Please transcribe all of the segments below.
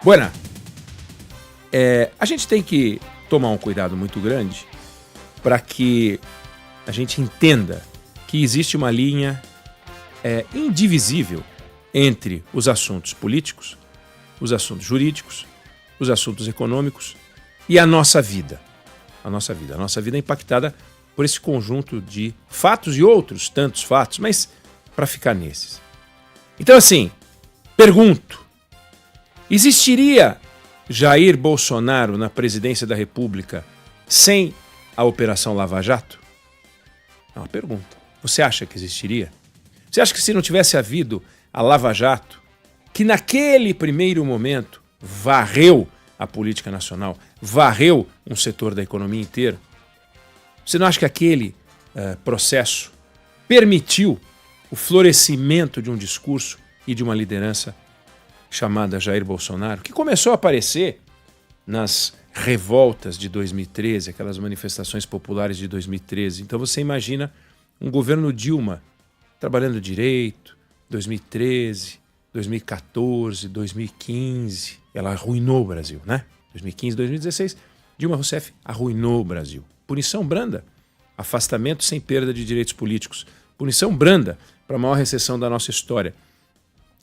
Buena, a gente tem que tomar um cuidado muito grande para que a gente entenda que existe uma linha indivisível entre os assuntos políticos, os assuntos jurídicos, os assuntos econômicos e a nossa vida. A nossa vida é impactada por esse conjunto de fatos e outros tantos fatos, mas para ficar nesses. Então, assim, pergunto, existiria Jair Bolsonaro na presidência da República sem a Operação Lava Jato? É uma pergunta. Você acha que existiria? Você acha que se não tivesse havido a Lava Jato, que naquele primeiro momento varreu a política nacional, varreu um setor da economia inteira, você não acha que aquele processo permitiu o florescimento de um discurso e de uma liderança chamada Jair Bolsonaro, que começou a aparecer nas revoltas de 2013, aquelas manifestações populares de 2013. Então você imagina um governo Dilma trabalhando direito, 2013, 2014, 2015, ela arruinou o Brasil, né? 2015, 2016, Dilma Rousseff arruinou o Brasil. Punição branda, afastamento sem perda de direitos políticos, punição branda para a maior recessão da nossa história.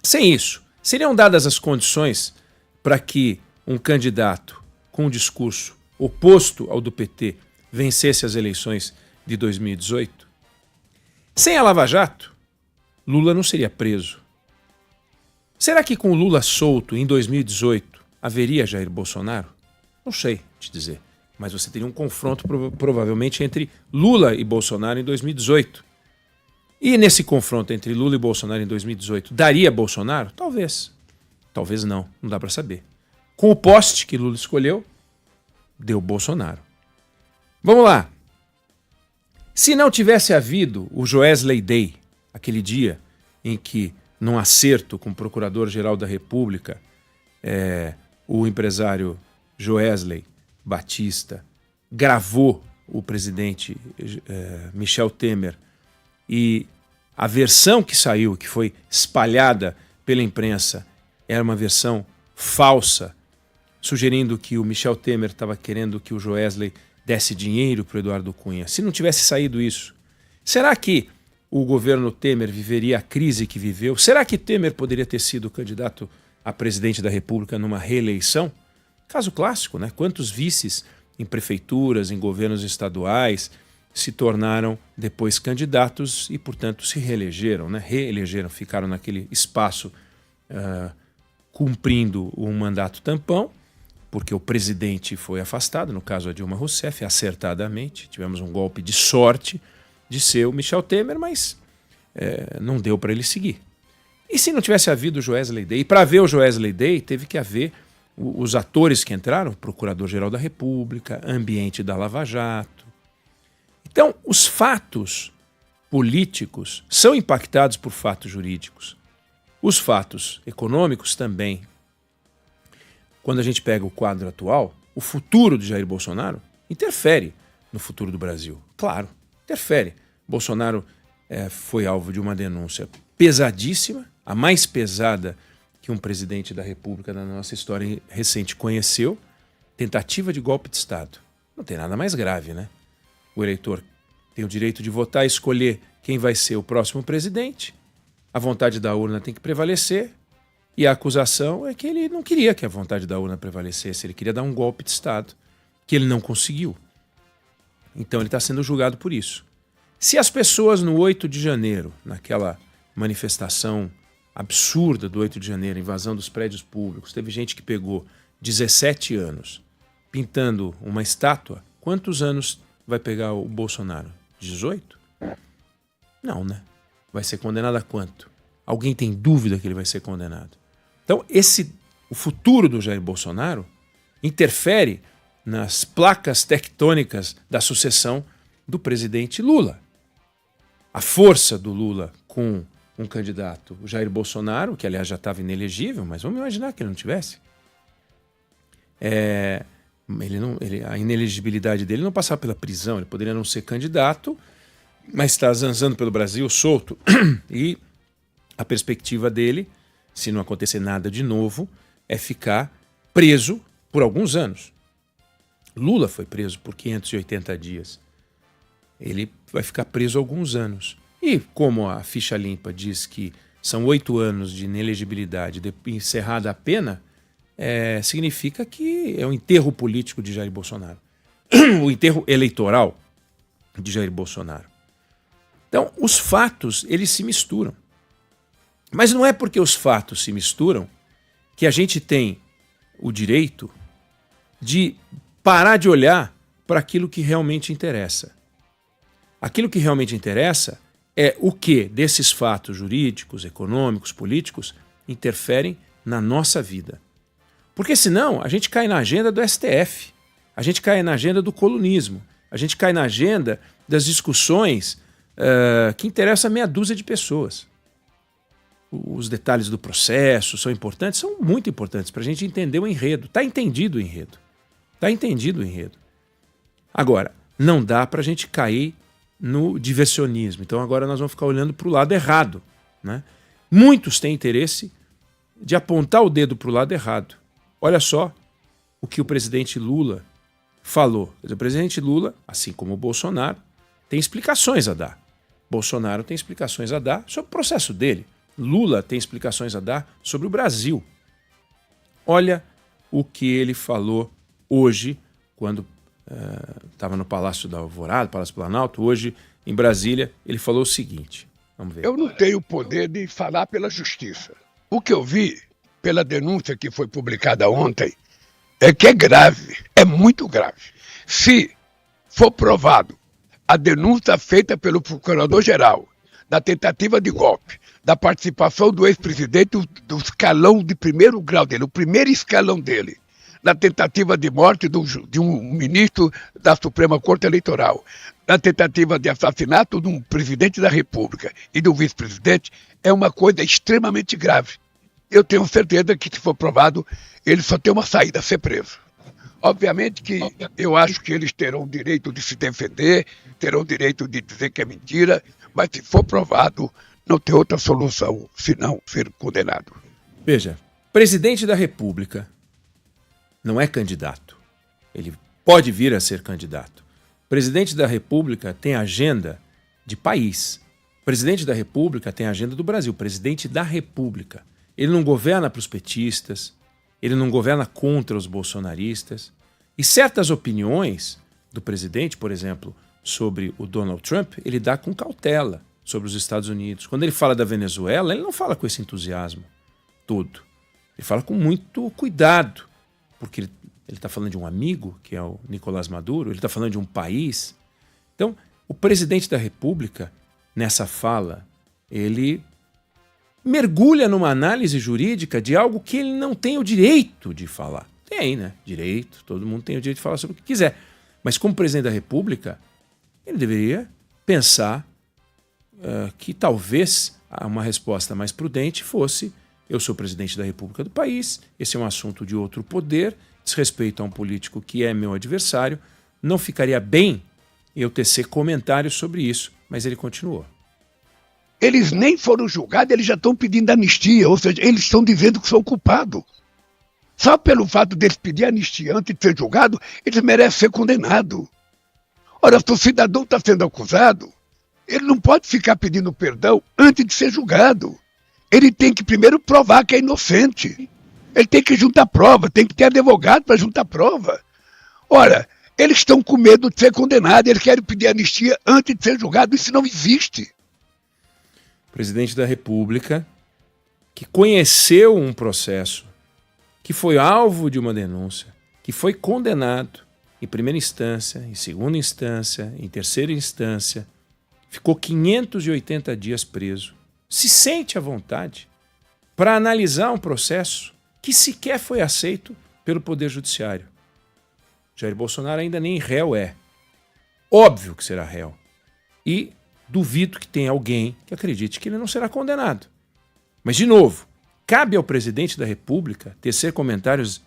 Sem isso, seriam dadas as condições para que um candidato com um discurso oposto ao do PT vencesse as eleições de 2018? Sem a Lava Jato, Lula não seria preso. Será que com o Lula solto em 2018 haveria Jair Bolsonaro? Não sei te dizer, mas você teria um confronto provavelmente entre Lula e Bolsonaro em 2018. E nesse confronto entre Lula e Bolsonaro em 2018, daria Bolsonaro? Talvez. Talvez não dá para saber. Com o poste que Lula escolheu, deu Bolsonaro. Vamos lá. Se não tivesse havido o Joesley Day, aquele dia em que, num acerto com o Procurador-Geral da República, o empresário Joesley Batista gravou o presidente Michel Temer, e a versão que saiu, que foi espalhada pela imprensa, era uma versão falsa, sugerindo que o Michel Temer estava querendo que o Joesley desse dinheiro para o Eduardo Cunha. Se não tivesse saído isso, será que o governo Temer viveria a crise que viveu? Será que Temer poderia ter sido candidato a presidente da República numa reeleição? Caso clássico, né? Quantos vices em prefeituras, em governos estaduais se tornaram depois candidatos e, portanto, se reelegeram, né? Reelegeram, ficaram naquele espaço cumprindo um mandato tampão, porque o presidente foi afastado, no caso a Dilma Rousseff, acertadamente. Tivemos um golpe de sorte de ser o Michel Temer, mas não deu para ele seguir. E se não tivesse havido o Joesley Day? E para ver o Joesley Day, teve que haver os atores que entraram, o Procurador-Geral da República, ambiente da Lava Jato. Então, os fatos políticos são impactados por fatos jurídicos. Os fatos econômicos também. Quando a gente pega o quadro atual, o futuro de Jair Bolsonaro interfere no futuro do Brasil. Claro, interfere. Bolsonaro foi alvo de uma denúncia pesadíssima, a mais pesada que um presidente da República na nossa história recente conheceu, tentativa de golpe de Estado. Não tem nada mais grave, né? O eleitor tem o direito de votar e escolher quem vai ser o próximo presidente. A vontade da urna tem que prevalecer. E a acusação é que ele não queria que a vontade da urna prevalecesse. Ele queria dar um golpe de Estado, que ele não conseguiu. Então ele está sendo julgado por isso. Se as pessoas no 8 de janeiro, naquela manifestação absurda do 8 de janeiro, invasão dos prédios públicos, teve gente que pegou 17 anos pintando uma estátua, quantos anos vai pegar o Bolsonaro? 18? Não, né? Vai ser condenado a quanto? Alguém tem dúvida que ele vai ser condenado? Então, o futuro do Jair Bolsonaro interfere nas placas tectônicas da sucessão do presidente Lula. A força do Lula com um candidato, o Jair Bolsonaro, que aliás já estava inelegível, mas vamos imaginar que ele não tivesse. A inelegibilidade dele não passava pela prisão, ele poderia não ser candidato, mas está zanzando pelo Brasil solto. E a perspectiva dele, se não acontecer nada de novo, é ficar preso por alguns anos. Lula foi preso por 580 dias. Ele vai ficar preso alguns anos. E como a ficha limpa diz que são 8 anos de inelegibilidade encerrada a pena, significa que é o enterro político de Jair Bolsonaro. O enterro eleitoral de Jair Bolsonaro. Então, os fatos, eles se misturam. Mas não é porque os fatos se misturam que a gente tem o direito de parar de olhar para aquilo que realmente interessa. Aquilo que realmente interessa é o que desses fatos jurídicos, econômicos, políticos interferem na nossa vida. Porque senão a gente cai na agenda do STF, a gente cai na agenda do colunismo, a gente cai na agenda das discussões que interessam a meia dúzia de pessoas. Os detalhes do processo são importantes, são muito importantes para a gente entender o enredo. Está entendido o enredo. Está entendido o enredo. Agora, não dá para a gente cair no diversionismo. Então agora nós vamos ficar olhando para o lado errado, né? Muitos têm interesse de apontar o dedo para o lado errado. Olha só o que o presidente Lula falou. Quer dizer, o presidente Lula, assim como o Bolsonaro, tem explicações a dar. Bolsonaro tem explicações a dar sobre o processo dele. Lula tem explicações a dar sobre o Brasil. Olha o que ele falou hoje, quando estava no Palácio da Alvorada, Palácio Planalto, hoje em Brasília. Ele falou o seguinte, vamos ver. Eu não tenho o poder de falar pela justiça. O que eu vi pela denúncia que foi publicada ontem é que é grave, é muito grave. Se for provado a denúncia feita pelo Procurador-Geral da tentativa de golpe, da participação do ex-presidente do escalão de primeiro grau dele, o primeiro escalão dele, na tentativa de morte de um ministro da Suprema Corte Eleitoral, na tentativa de assassinato de um presidente da República e do vice-presidente, é uma coisa extremamente grave. Eu tenho certeza que, se for provado, ele só tem uma saída, ser preso. Obviamente que eu acho que eles terão o direito de se defender, terão o direito de dizer que é mentira, mas se for provado, não tem outra solução senão ser condenado. Veja, presidente da República não é candidato. Ele pode vir a ser candidato. Presidente da República tem agenda de país. Presidente da República tem agenda do Brasil. Presidente da República. Ele não governa para os petistas, ele não governa contra os bolsonaristas. E certas opiniões do presidente, por exemplo, sobre o Donald Trump, ele dá com cautela sobre os Estados Unidos. Quando ele fala da Venezuela, ele não fala com esse entusiasmo todo. Ele fala com muito cuidado, porque ele está falando de um amigo, que é o Nicolás Maduro, ele está falando de um país. Então, o presidente da República, nessa fala, ele mergulha numa análise jurídica de algo que ele não tem o direito de falar. Tem, né? Direito, todo mundo tem o direito de falar sobre o que quiser. Mas como presidente da República, ele deveria pensar que talvez uma resposta mais prudente fosse: eu sou presidente da República do país, esse é um assunto de outro poder, diz respeito a um político que é meu adversário, não ficaria bem eu tecer comentários sobre isso, mas ele continuou. Eles nem foram julgados, eles já estão pedindo anistia, ou seja, eles estão dizendo que são culpados. Só pelo fato deles pedir anistia antes de ser julgado, eles merecem ser condenados. Ora, se o cidadão está sendo acusado, ele não pode ficar pedindo perdão antes de ser julgado. Ele tem que primeiro provar que é inocente. Ele tem que juntar prova, tem que ter advogado para juntar prova. Ora, eles estão com medo de ser condenados, eles querem pedir anistia antes de ser julgado, isso não existe. Presidente da República, que conheceu um processo, que foi alvo de uma denúncia, que foi condenado em primeira instância, em segunda instância, em terceira instância, ficou 580 dias preso, se sente à vontade para analisar um processo que sequer foi aceito pelo Poder Judiciário. Jair Bolsonaro ainda nem réu é. Óbvio que será réu. E duvido que tenha alguém que acredite que ele não será condenado. Mas, de novo, cabe ao presidente da República tecer comentários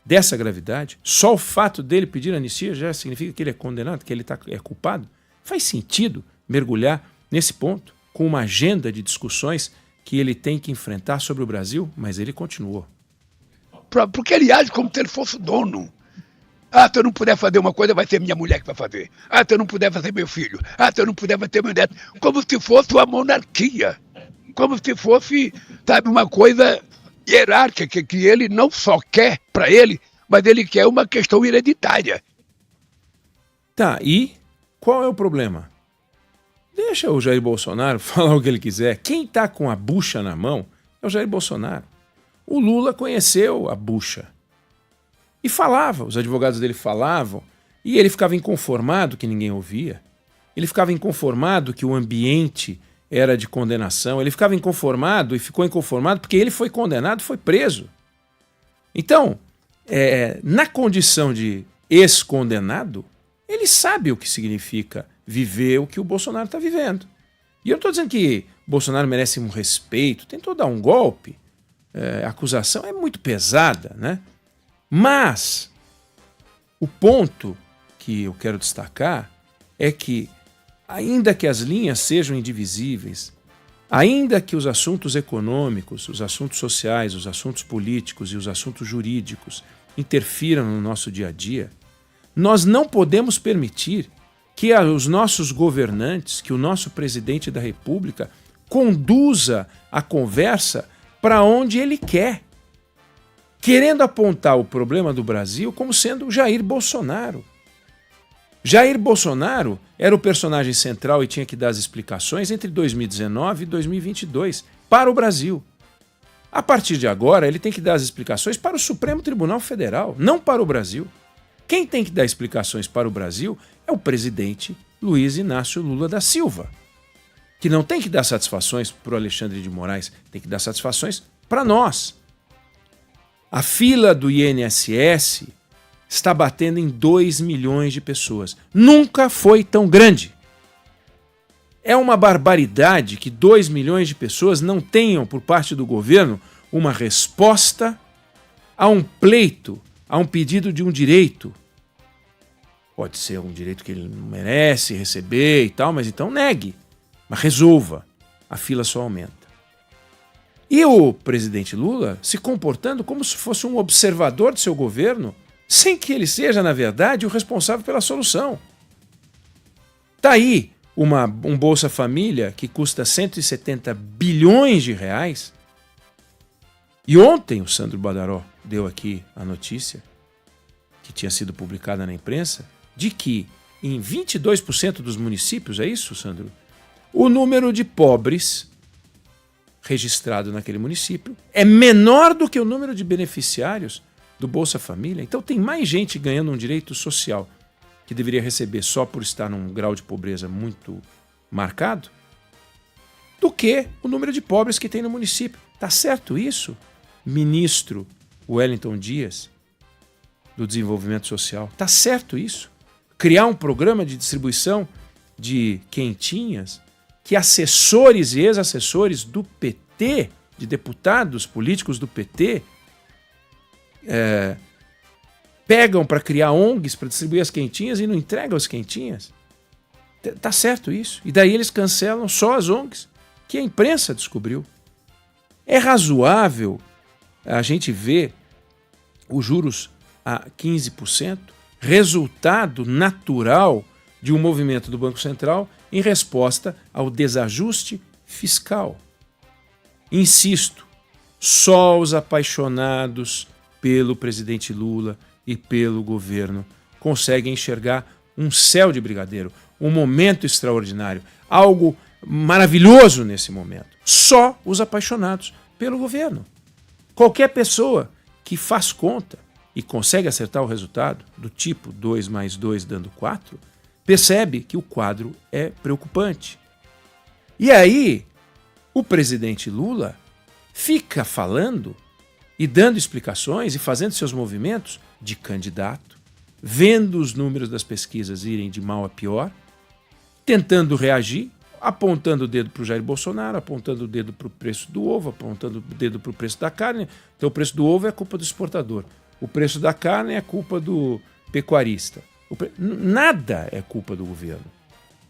dessa gravidade? Só o fato dele pedir anistia já significa que ele é condenado, que ele é culpado? Faz sentido mergulhar nesse ponto com uma agenda de discussões que ele tem que enfrentar sobre o Brasil? Mas ele continuou. Porque ele age como se ele fosse o dono. Ah, se eu não puder fazer uma coisa, vai ser minha mulher que vai fazer. Ah, se eu não puder fazer meu filho. Ah, se eu não puder fazer meu neto. Como se fosse uma monarquia. Como se fosse, sabe, uma coisa hierárquica que ele não só quer para ele, mas ele quer uma questão hereditária. Tá, e qual é o problema? Deixa o Jair Bolsonaro falar o que ele quiser. Quem está com a bucha na mão é o Jair Bolsonaro. O Lula conheceu a bucha. E falava, os advogados dele falavam, e ele ficava inconformado que ninguém ouvia. Ele ficava inconformado que o ambiente era de condenação. Ele ficava inconformado e ficou inconformado porque ele foi condenado, foi preso. Então, na condição de ex-condenado, ele sabe o que significa viver o que o Bolsonaro está vivendo. E eu não estou dizendo que Bolsonaro merece um respeito, tentou dar um golpe, a acusação é muito pesada, né? Mas o ponto que eu quero destacar é que, ainda que as linhas sejam indivisíveis, ainda que os assuntos econômicos, os assuntos sociais, os assuntos políticos e os assuntos jurídicos interfiram no nosso dia a dia, nós não podemos permitir que os nossos governantes, que o nosso presidente da República conduza a conversa para onde ele quer, querendo apontar o problema do Brasil como sendo o Jair Bolsonaro. Jair Bolsonaro era o personagem central e tinha que dar as explicações entre 2019 e 2022 para o Brasil. A partir de agora, ele tem que dar as explicações para o Supremo Tribunal Federal, não para o Brasil. Quem tem que dar explicações para o Brasil é o presidente Luiz Inácio Lula da Silva, que não tem que dar satisfações para o Alexandre de Moraes, tem que dar satisfações para nós. A fila do INSS está batendo em 2 milhões de pessoas. Nunca foi tão grande. É uma barbaridade que 2 milhões de pessoas não tenham, por parte do governo, uma resposta a um pleito, a um pedido de um direito. Pode ser um direito que ele não merece receber e tal, mas então negue. Mas resolva. A fila só aumenta. E o presidente Lula se comportando como se fosse um observador de seu governo, sem que ele seja, na verdade, o responsável pela solução. Está aí um Bolsa Família que custa 170 bilhões de reais. E ontem o Sandro Badaró deu aqui a notícia, que tinha sido publicada na imprensa, de que em 22% dos municípios, é isso, Sandro? O número de pobres registrado naquele município é menor do que o número de beneficiários do Bolsa Família. Então tem mais gente ganhando um direito social que deveria receber só por estar num grau de pobreza muito marcado, do que o número de pobres que tem no município. Tá certo isso, ministro Wellington Dias, do Desenvolvimento Social? Tá certo isso? Criar um programa de distribuição de quentinhas que assessores e ex-assessores do PT, de deputados políticos do PT, pegam para criar ONGs para distribuir as quentinhas e não entregam as quentinhas? Tá certo isso? E daí eles cancelam só as ONGs, que a imprensa descobriu. É razoável a gente ver os juros a 15%, resultado natural de um movimento do Banco Central em resposta ao desajuste fiscal. Insisto, só os apaixonados pelo presidente Lula e pelo governo conseguem enxergar um céu de brigadeiro, um momento extraordinário, algo maravilhoso nesse momento. Só os apaixonados pelo governo. Qualquer pessoa que faz conta e consegue acertar o resultado, do tipo 2 mais 2 dando 4, percebe que o quadro é preocupante. E aí, o presidente Lula fica falando e dando explicações e fazendo seus movimentos de candidato, vendo os números das pesquisas irem de mal a pior, tentando reagir, apontando o dedo para o Jair Bolsonaro, apontando o dedo para o preço do ovo, apontando o dedo para o preço da carne. Então o preço do ovo é culpa do exportador, o preço da carne é culpa do pecuarista. Nada é culpa do governo.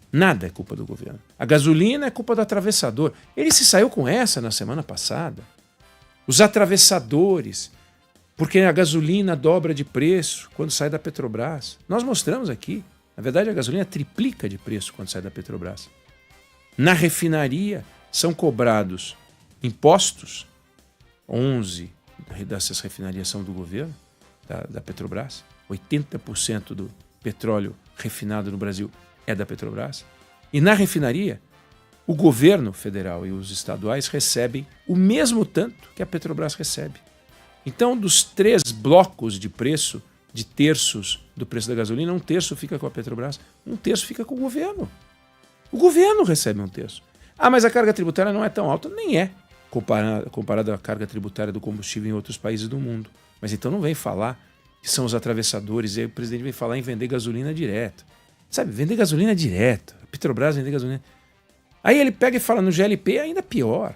Nada é culpa do governo. A gasolina é culpa do atravessador. Ele se saiu com essa na semana passada. Os atravessadores Porque a gasolina dobra de preço quando sai da Petrobras. Nós mostramos aqui. Na verdade, a gasolina triplica de preço quando sai da Petrobras. Na refinaria são cobrados impostos. 11 dessas refinarias são do governo, da Petrobras. 80% do petróleo refinado no Brasil é da Petrobras. E na refinaria, o governo federal e os estaduais recebem o mesmo tanto que a Petrobras recebe. Então, dos 3 blocos de preço, de terços do preço da gasolina, 1/3 fica com a Petrobras, 1/3 fica com o governo. O governo recebe 1/3. Ah, mas a carga tributária não é tão alta? Nem é, comparada à carga tributária do combustível em outros países do mundo. Mas então não vem falar que são os atravessadores, e aí o presidente vem falar em vender gasolina direto. Sabe, vender gasolina direto. A Petrobras vender gasolina. Aí ele pega e fala no GLP ainda pior.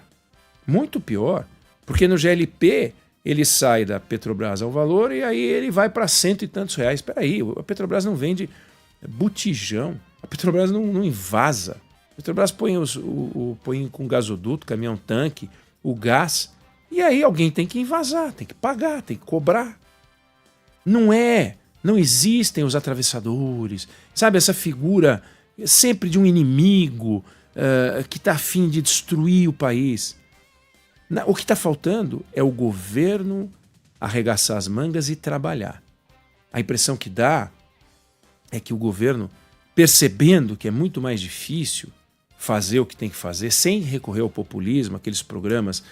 Muito pior. Porque no GLP ele sai da Petrobras ao valor e aí ele vai para 100 e tantos reais. Espera aí, a Petrobras não vende botijão. A Petrobras não invasa. A Petrobras põe com gasoduto, caminhão-tanque, o gás. E aí alguém tem que invasar, tem que pagar, tem que cobrar. Não existem os atravessadores. Sabe, essa figura sempre de um inimigo que está a fim de destruir o país. O que está faltando é o governo arregaçar as mangas e trabalhar. A impressão que dá é que o governo, percebendo que é muito mais difícil fazer o que tem que fazer, sem recorrer ao populismo, aqueles programas,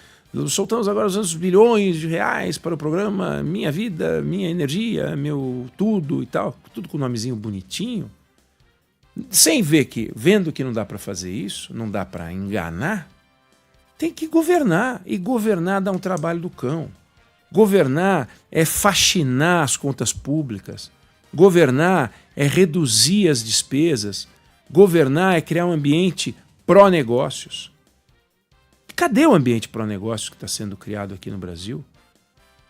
soltamos agora os bilhões de reais para o programa Minha Vida, Minha Energia, Meu Tudo e tal, tudo com o nomezinho bonitinho, sem vendo que não dá para fazer isso, não dá para enganar, tem que governar. E governar dá um trabalho do cão. Governar é faxinar as contas públicas. Governar é reduzir as despesas. Governar é criar um ambiente pró-negócios. Cadê o ambiente pró-negócios que está sendo criado aqui no Brasil?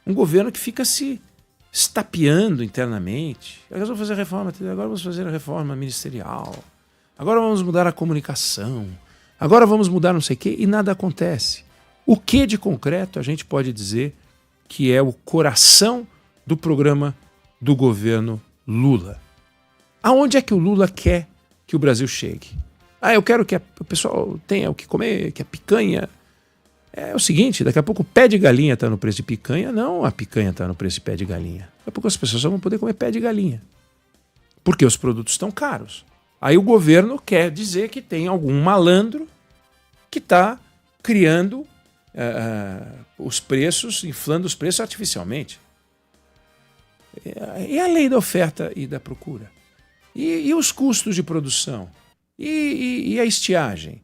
Um governo que fica se estapeando internamente. Agora vamos fazer a reforma, agora vamos fazer a reforma ministerial. Agora vamos mudar a comunicação. Agora vamos mudar não sei o quê e nada acontece. O que de concreto a gente pode dizer que é o coração do programa do governo Lula? Aonde é que o Lula quer que o Brasil chegue? Eu quero que o pessoal tenha o que comer, que a picanha... É o seguinte, daqui a pouco o pé de galinha está no preço de picanha, não a picanha está no preço de pé de galinha. Daqui a pouco as pessoas só vão poder comer pé de galinha. Porque os produtos estão caros. Aí o governo quer dizer que tem algum malandro que está criando os preços, inflando os preços artificialmente. E a lei da oferta e da procura? E os custos de produção? E a estiagem?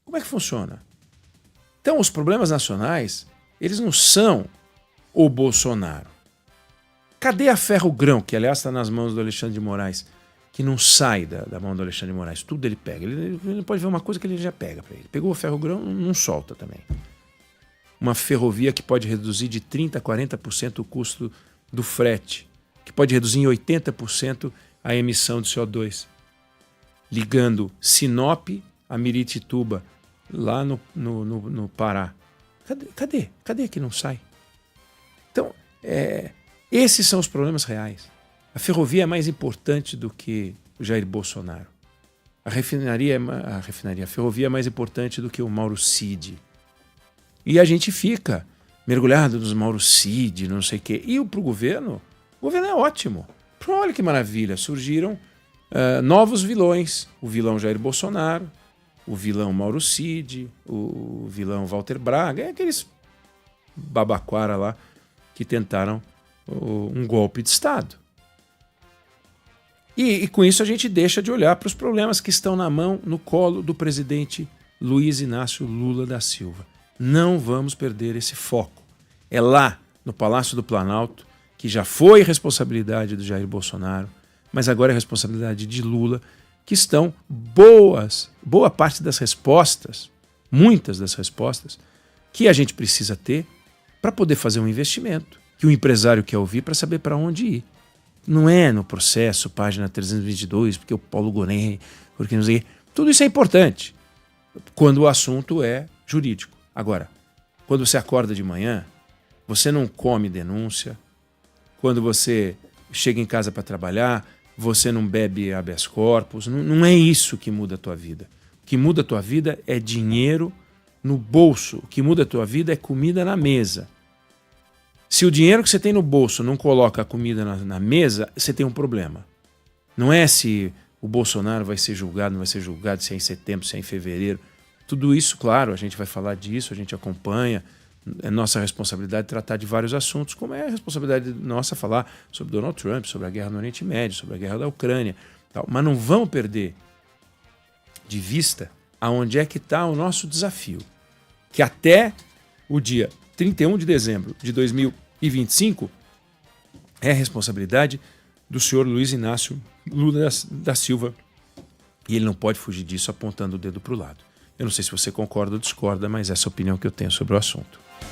Como é que funciona? Então, os problemas nacionais, eles não são o Bolsonaro. Cadê a Ferrogrão, que aliás está nas mãos do Alexandre de Moraes, que não sai da mão do Alexandre de Moraes? Tudo ele pega. Ele pode ver uma coisa que ele já pega para ele. Pegou o Ferrogrão, não solta também. Uma ferrovia que pode reduzir de 30% a 40% o custo do frete, que pode reduzir em 80% a emissão de CO2, ligando Sinop a Miritituba, lá no Pará. Cadê que não sai? Então, esses são os problemas reais. A ferrovia é mais importante do que o Jair Bolsonaro. A ferrovia é mais importante do que o Mauro Cid. E a gente fica mergulhado nos Mauro Cid, não sei o quê. E para o governo é ótimo. Olha que maravilha, surgiram novos vilões. O vilão Jair Bolsonaro, o vilão Mauro Cid, o vilão Walter Braga, aqueles babaquara lá que tentaram um golpe de Estado. E com isso a gente deixa de olhar para os problemas que estão no colo do presidente Luiz Inácio Lula da Silva. Não vamos perder esse foco. É lá, no Palácio do Planalto, que já foi responsabilidade do Jair Bolsonaro, mas agora é responsabilidade de Lula, que estão boa parte das respostas, muitas das respostas, que a gente precisa ter para poder fazer um investimento, que o empresário quer ouvir para saber para onde ir. Não é no processo, página 322, porque o Paulo Gonet, porque não sei. Tudo isso é importante quando o assunto é jurídico. Agora, quando você acorda de manhã, você não come denúncia, quando você chega em casa para trabalhar, você não bebe habeas corpus. Não é isso que muda a tua vida. O que muda a tua vida é dinheiro no bolso. O que muda a tua vida é comida na mesa. Se o dinheiro que você tem no bolso não coloca a comida na mesa, você tem um problema. Não é se o Bolsonaro vai ser julgado, não vai ser julgado, se é em setembro, se é em fevereiro. Tudo isso, claro, a gente vai falar disso, a gente acompanha. É nossa responsabilidade tratar de vários assuntos, como é a responsabilidade nossa falar sobre Donald Trump, sobre a guerra no Oriente Médio, sobre a guerra da Ucrânia. Tal. Mas não vamos perder de vista aonde é que está o nosso desafio. Que até o dia 31 de dezembro de 2025 é a responsabilidade do senhor Luiz Inácio Lula da Silva. E ele não pode fugir disso apontando o dedo para o lado. Eu não sei se você concorda ou discorda, mas essa é a opinião que eu tenho sobre o assunto.